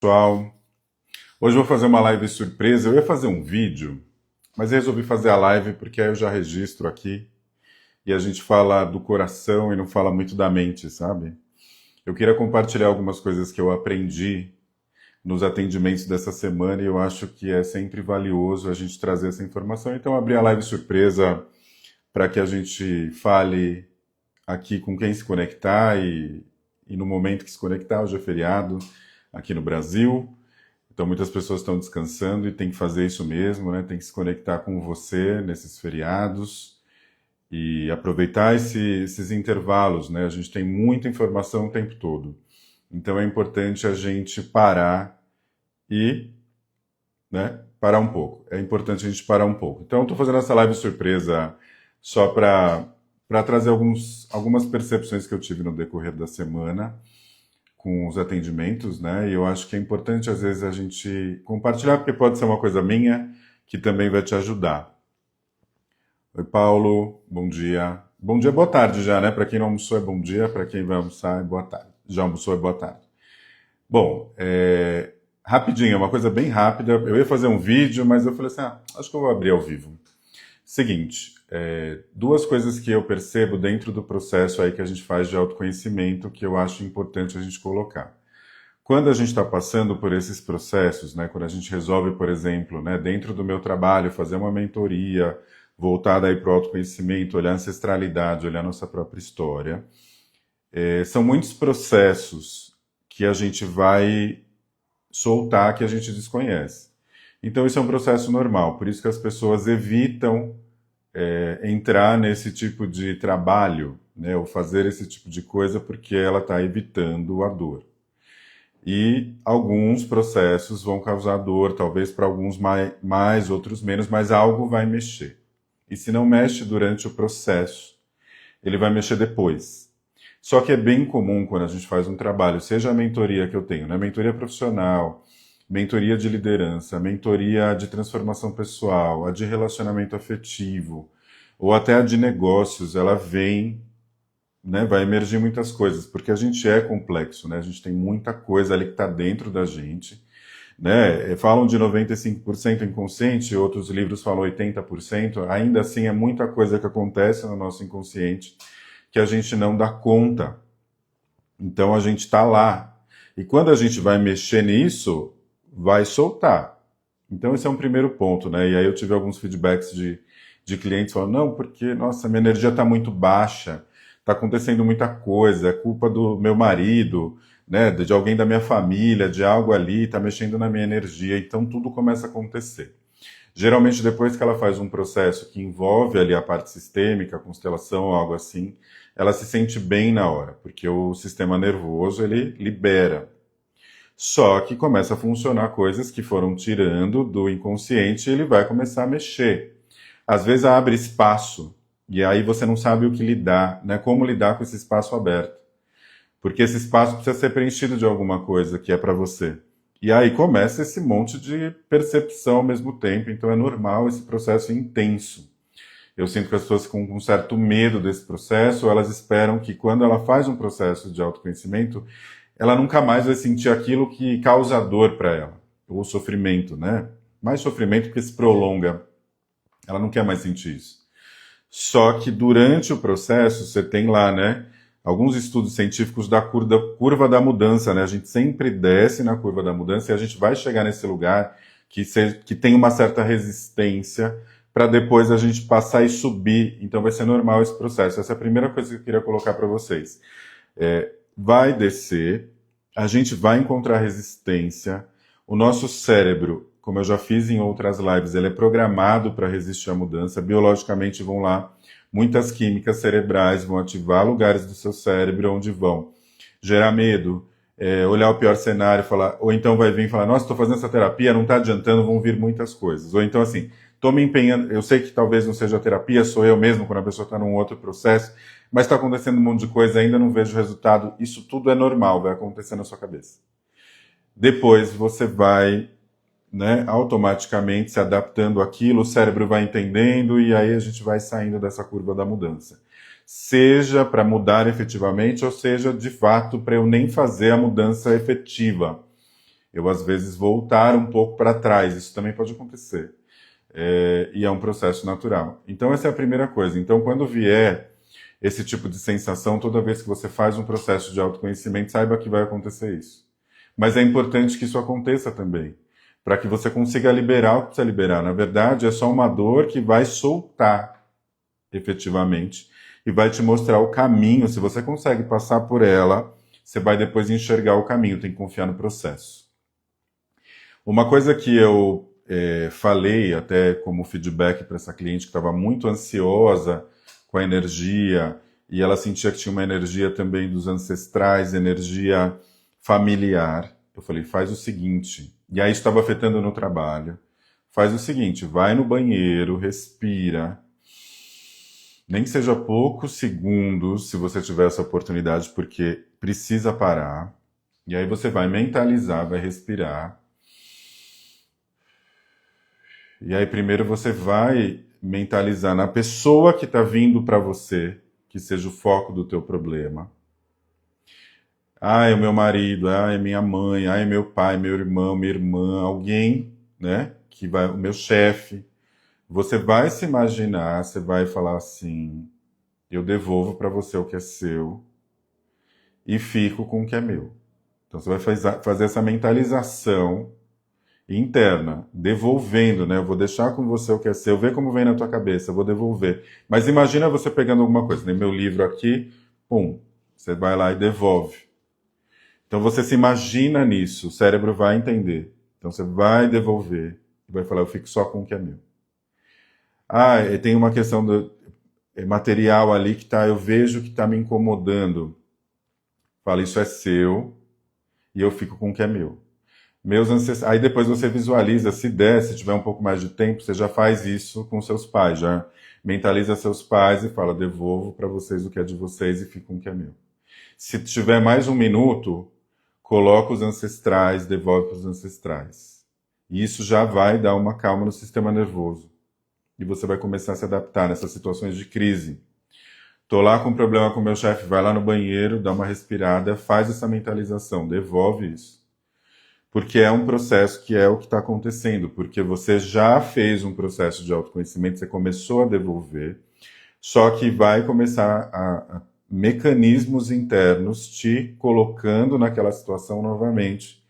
Pessoal, hoje eu vou fazer uma live surpresa. Eu ia fazer um vídeo, mas eu resolvi fazer a live porque aí eu já registro aqui e a gente fala do coração e não fala muito da mente, sabe? Eu queria compartilhar algumas coisas que eu aprendi nos atendimentos dessa semana e eu acho que é sempre valioso a gente trazer essa informação. Então, eu abri a live surpresa para que a gente fale aqui com quem se conectar e no momento que se conectar, hoje é feriado aqui no Brasil, então muitas pessoas estão descansando e tem que fazer isso mesmo, né? Tem que se conectar com você nesses feriados e aproveitar esses intervalos, né? A gente tem muita informação o tempo todo, então é importante a gente parar e, né, parar um pouco. É importante a gente parar um pouco. Então eu estou fazendo essa live surpresa só para trazer algumas percepções que eu tive no decorrer da semana com os atendimentos, né? E eu acho que é importante, às vezes, a gente compartilhar, porque pode ser uma coisa minha que também vai te ajudar. Oi, Paulo, bom dia. Bom dia, boa tarde já, né? Para quem não almoçou é bom dia, para quem vai almoçar é boa tarde. Já almoçou é boa tarde. Bom, rapidinho, é uma coisa bem rápida. Eu ia fazer um vídeo, mas eu falei assim, acho que eu vou abrir ao vivo. Seguinte, duas coisas que eu percebo dentro do processo aí que a gente faz de autoconhecimento que eu acho importante a gente colocar. Quando a gente está passando por esses processos, né, quando a gente resolve, por exemplo, né, dentro do meu trabalho, fazer uma mentoria voltada aí para o autoconhecimento, olhar a ancestralidade, olhar a nossa própria história, são muitos processos que a gente vai soltar que a gente desconhece. Então isso é um processo normal, por isso que as pessoas evitam entrar nesse tipo de trabalho, né, ou fazer esse tipo de coisa porque ela está evitando a dor. E alguns processos vão causar dor, talvez para alguns mais, outros menos, mas algo vai mexer. E se não mexe durante o processo, ele vai mexer depois. Só que é bem comum quando a gente faz um trabalho, seja a mentoria que eu tenho, né, mentoria profissional, mentoria de liderança, mentoria de transformação pessoal, a de relacionamento afetivo, ou até a de negócios, ela vem, né, vai emergir muitas coisas, porque a gente é complexo, né, a gente tem muita coisa ali que está dentro da gente, né, falam de 95% inconsciente, outros livros falam 80%, ainda assim é muita coisa que acontece no nosso inconsciente que a gente não dá conta. Então a gente está lá. E quando a gente vai mexer nisso, vai soltar. Então esse é um primeiro ponto, né? E aí eu tive alguns feedbacks de clientes falando, não, porque, nossa, minha energia está muito baixa, está acontecendo muita coisa, é culpa do meu marido, né, de alguém da minha família, de algo ali, está mexendo na minha energia, então tudo começa a acontecer. Geralmente depois que ela faz um processo que envolve ali a parte sistêmica, constelação ou algo assim, ela se sente bem na hora, porque o sistema nervoso, ele libera. Só que começa a funcionar coisas que foram tirando do inconsciente e ele vai começar a mexer. Às vezes abre espaço, e aí você não sabe o que lidar, né? Como lidar com esse espaço aberto. Porque esse espaço precisa ser preenchido de alguma coisa que é para você. E aí começa esse monte de percepção ao mesmo tempo, então é normal esse processo intenso. Eu sinto que as pessoas ficam com um certo medo desse processo, elas esperam que quando ela faz um processo de autoconhecimento, ela nunca mais vai sentir aquilo que causa dor para ela, ou sofrimento, né? Mais sofrimento porque se prolonga. Ela não quer mais sentir isso. Só que durante o processo, você tem lá, né, alguns estudos científicos da curva da mudança, né? A gente sempre desce na curva da mudança e a gente vai chegar nesse lugar que tem uma certa resistência para depois a gente passar e subir. Então vai ser normal esse processo. Essa é a primeira coisa que eu queria colocar para vocês. Vai descer, a gente vai encontrar resistência. O nosso cérebro, como eu já fiz em outras lives, ele é programado para resistir à mudança. Biologicamente vão lá, muitas químicas cerebrais vão ativar lugares do seu cérebro onde vão gerar medo, olhar o pior cenário, falar, ou então vai vir e falar, nossa, estou fazendo essa terapia, não está adiantando, vão vir muitas coisas. Ou então assim, estou me empenhando, eu sei que talvez não seja terapia, sou eu mesmo quando a pessoa está num outro processo, mas está acontecendo um monte de coisa, ainda não vejo resultado, isso tudo é normal, vai acontecer na sua cabeça. Depois você vai, né, automaticamente se adaptando àquilo, o cérebro vai entendendo e aí a gente vai saindo dessa curva da mudança. Seja para mudar efetivamente, ou seja, de fato, para eu nem fazer a mudança efetiva. eu às vezes voltar um pouco para trás, isso também pode acontecer. E é um processo natural. Então essa é a primeira coisa. Então quando vier esse tipo de sensação, toda vez que você faz um processo de autoconhecimento, saiba que vai acontecer isso. Mas é importante que isso aconteça também, para que você consiga liberar o que precisa liberar. Na verdade, é só uma dor que vai soltar, efetivamente, e vai te mostrar o caminho. Se você consegue passar por ela, você vai depois enxergar o caminho, tem que confiar no processo. Uma coisa que eu falei até como feedback para essa cliente que estava muito ansiosa com a energia, e ela sentia que tinha uma energia também dos ancestrais, energia familiar. Eu falei, faz o seguinte, e aí estava afetando no trabalho, faz o seguinte, vai no banheiro, respira, nem que seja poucos segundos, se você tiver essa oportunidade, porque precisa parar, e aí você vai mentalizar, vai respirar, e aí primeiro você vai mentalizar na pessoa que está vindo para você, que seja o foco do teu problema. Ah, é o meu marido, ah, é minha mãe, ah, é meu pai, meu irmão, minha irmã, alguém, né, que vai, o meu chefe. Você vai se imaginar, você vai falar assim, eu devolvo para você o que é seu e fico com o que é meu. Então você vai fazer essa mentalização interna, devolvendo, né? Eu vou deixar com você o que é seu, ver como vem na tua cabeça, eu vou devolver. Mas imagina você pegando alguma coisa, né? Meu livro aqui, pum, você vai lá e devolve. Então você se imagina nisso, o cérebro vai entender. Então você vai devolver e vai falar, eu fico só com o que é meu. Ah, e tem uma questão do material ali que tá, eu vejo que está me incomodando. Fala, isso é seu e eu fico com o que é meu. Meus ancestrais. Aí depois você visualiza, se der, se tiver um pouco mais de tempo, você já faz isso com seus pais, já mentaliza seus pais e fala, devolvo para vocês o que é de vocês e fico com o que é meu. Se tiver mais um minuto, coloca os ancestrais, devolve para os ancestrais. E isso já vai dar uma calma no sistema nervoso. E você vai começar a se adaptar nessas situações de crise. Tô lá com um problema com o meu chefe, vai lá no banheiro, dá uma respirada, faz essa mentalização, devolve isso. Porque é um processo que é o que está acontecendo, porque você já fez um processo de autoconhecimento, você começou a devolver, só que vai começar a mecanismos internos te colocando naquela situação novamente,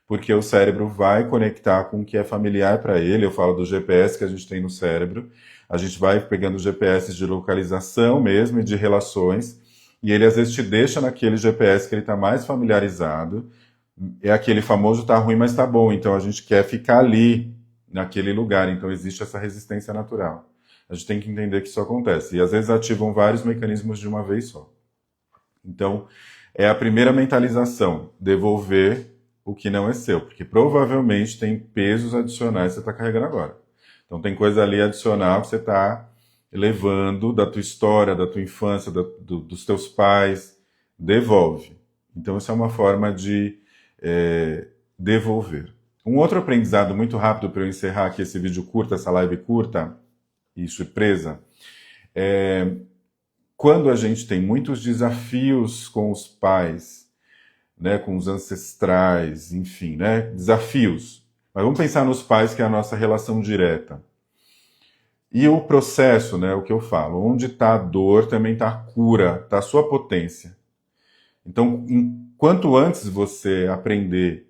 porque o cérebro vai conectar com o que é familiar para ele. Eu falo do GPS que a gente tem no cérebro, a gente vai pegando GPS de localização mesmo e de relações, e ele às vezes te deixa naquele GPS que ele está mais familiarizado. É aquele famoso tá ruim, mas tá bom. Então a gente quer ficar ali, naquele lugar. Então existe essa resistência natural. A gente tem que entender que isso acontece. E às vezes ativam vários mecanismos de uma vez só. Então, é a primeira mentalização, devolver o que não é seu. Porque provavelmente tem pesos adicionais que você está carregando agora. Então tem coisa ali adicional que você está levando da tua história, da tua infância, dos teus pais. Devolve. Então isso é uma forma de devolver. Um outro aprendizado muito rápido para eu encerrar aqui esse vídeo curto, essa live curta e surpresa, quando a gente tem muitos desafios com os pais, né, com os ancestrais, enfim, né, desafios. Mas vamos pensar nos pais, que é a nossa relação direta. E o processo, né, o que eu falo, onde está a dor, também está a cura, está a sua potência. Então, quanto antes você aprender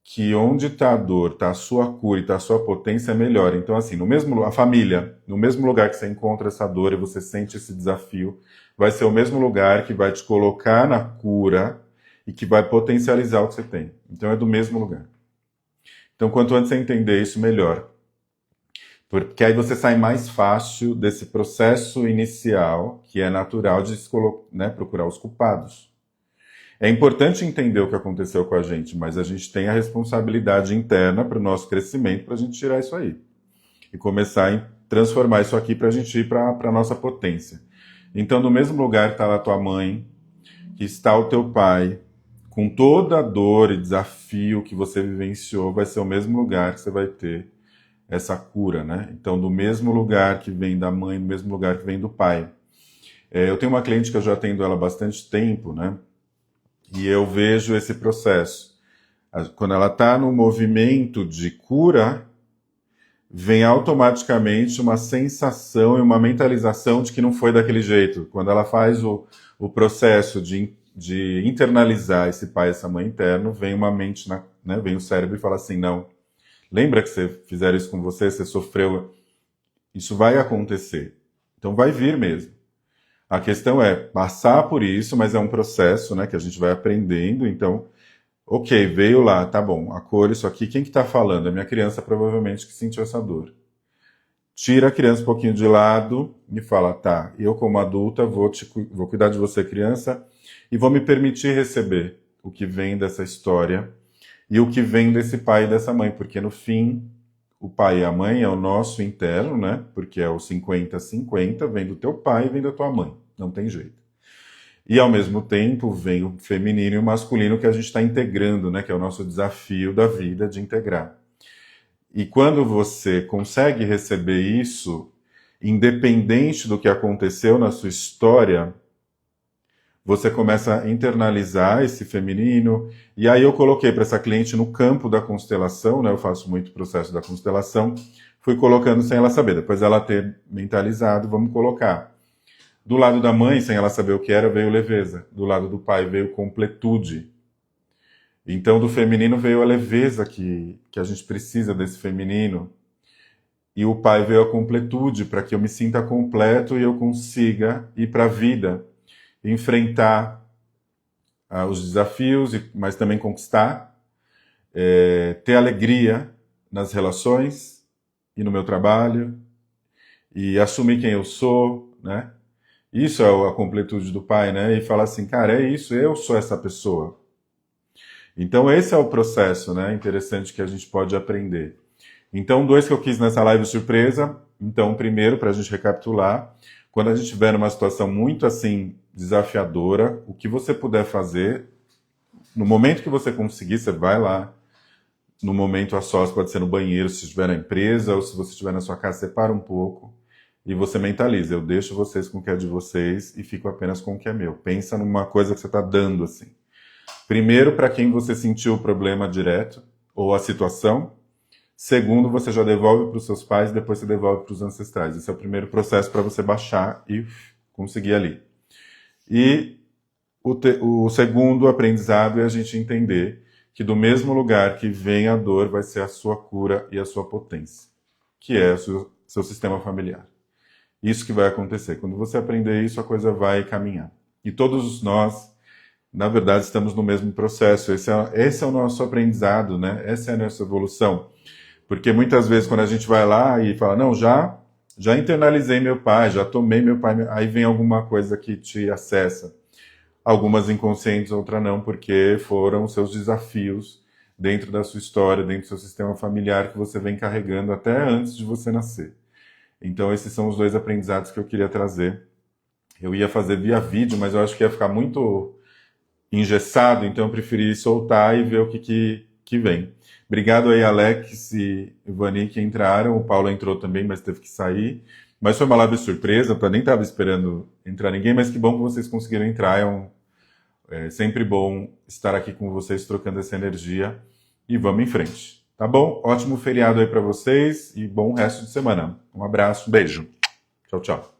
que onde está a dor, está a sua cura e está a sua potência, é melhor. Então, assim, a família, no mesmo lugar que você encontra essa dor e você sente esse desafio, vai ser o mesmo lugar que vai te colocar na cura e que vai potencializar o que você tem. Então, é do mesmo lugar. Então, quanto antes você entender isso, melhor. Porque aí você sai mais fácil desse processo inicial, que é natural de procurar os culpados. É importante entender o que aconteceu com a gente, mas a gente tem a responsabilidade interna para o nosso crescimento, para a gente tirar isso aí. E começar a transformar isso aqui para a gente ir para a nossa potência. Então, no mesmo lugar que está a tua mãe, que está o teu pai, com toda a dor e desafio que você vivenciou, vai ser o mesmo lugar que você vai ter essa cura, né? Então, do mesmo lugar que vem da mãe, do mesmo lugar que vem do pai. Eu tenho uma cliente que eu já atendo ela há bastante tempo, né? E eu vejo esse processo. Quando ela está no movimento de cura, vem automaticamente uma sensação e uma mentalização de que não foi daquele jeito. Quando ela faz o processo de internalizar esse pai e essa mãe interno, vem uma mente, né, vem o cérebro e fala assim, não, lembra que você fizeram isso com você, você sofreu, isso vai acontecer. Então vai vir mesmo. A questão é passar por isso, mas é um processo, né, que a gente vai aprendendo, então, ok, veio lá, tá bom, acolho isso aqui, quem que tá falando? A minha criança provavelmente que sentiu essa dor. Tira a criança um pouquinho de lado e fala, tá, eu como adulta vou cuidar de você, criança, e vou me permitir receber o que vem dessa história e o que vem desse pai e dessa mãe, porque no fim, o pai e a mãe é o nosso interno, né? Porque é o 50-50, vem do teu pai e vem da tua mãe, não tem jeito. E ao mesmo tempo vem o feminino e o masculino que a gente está integrando, né? Que é o nosso desafio da vida de integrar. E quando você consegue receber isso, independente do que aconteceu na sua história, você começa a internalizar esse feminino. E aí eu coloquei para essa cliente no campo da constelação, né? Eu faço muito processo da constelação, fui colocando sem ela saber. Depois ela ter mentalizado, vamos colocar. Do lado da mãe, sem ela saber o que era, veio leveza. Do lado do pai veio completude. Então do feminino veio a leveza que a gente precisa desse feminino. E o pai veio a completude, para que eu me sinta completo e eu consiga ir para a vida. Enfrentar os desafios, mas também conquistar, ter alegria nas relações e no meu trabalho, e assumir quem eu sou, né? Isso é a completude do pai, né? E falar assim, cara, é isso, eu sou essa pessoa. Então esse é o processo, né? Interessante que a gente pode aprender. Então, 2 que eu quis nessa live surpresa. Então, primeiro, para a gente recapitular, quando a gente estiver numa situação muito assim desafiadora, o que você puder fazer, no momento que você conseguir, você vai lá. No momento a sós, pode ser no banheiro, se estiver na empresa, ou se você estiver na sua casa, separa um pouco e você mentaliza. Eu deixo vocês com o que é de vocês e fico apenas com o que é meu. Pensa numa coisa que você está dando assim. Primeiro, para quem você sentiu o problema direto ou a situação. Segundo, você já devolve para os seus pais, depois você devolve para os ancestrais. Esse é o primeiro processo para você baixar e conseguir ali. E o segundo aprendizado é a gente entender que do mesmo lugar que vem a dor vai ser a sua cura e a sua potência, que é o seu sistema familiar. Isso que vai acontecer. Quando você aprender isso, a coisa vai caminhar. E todos nós, na verdade, estamos no mesmo processo. Esse é o nosso aprendizado, né? Essa é a nossa evolução. Porque muitas vezes quando a gente vai lá e fala, não, já internalizei meu pai, já tomei meu pai, aí vem alguma coisa que te acessa. Algumas inconscientes, outras não, porque foram os seus desafios dentro da sua história, dentro do seu sistema familiar que você vem carregando até antes de você nascer. Então esses são os 2 aprendizados que eu queria trazer. Eu ia fazer via vídeo, mas eu acho que ia ficar muito engessado, então eu preferi soltar e ver o que vem. Obrigado aí, Alex e Ivani, que entraram. O Paulo entrou também, mas teve que sair. Mas foi uma live surpresa, eu nem estava esperando entrar ninguém, mas que bom que vocês conseguiram entrar. É sempre bom estar aqui com vocês, trocando essa energia. E vamos em frente, tá bom? Ótimo feriado aí para vocês e bom resto de semana. Um abraço, um beijo. Tchau, tchau.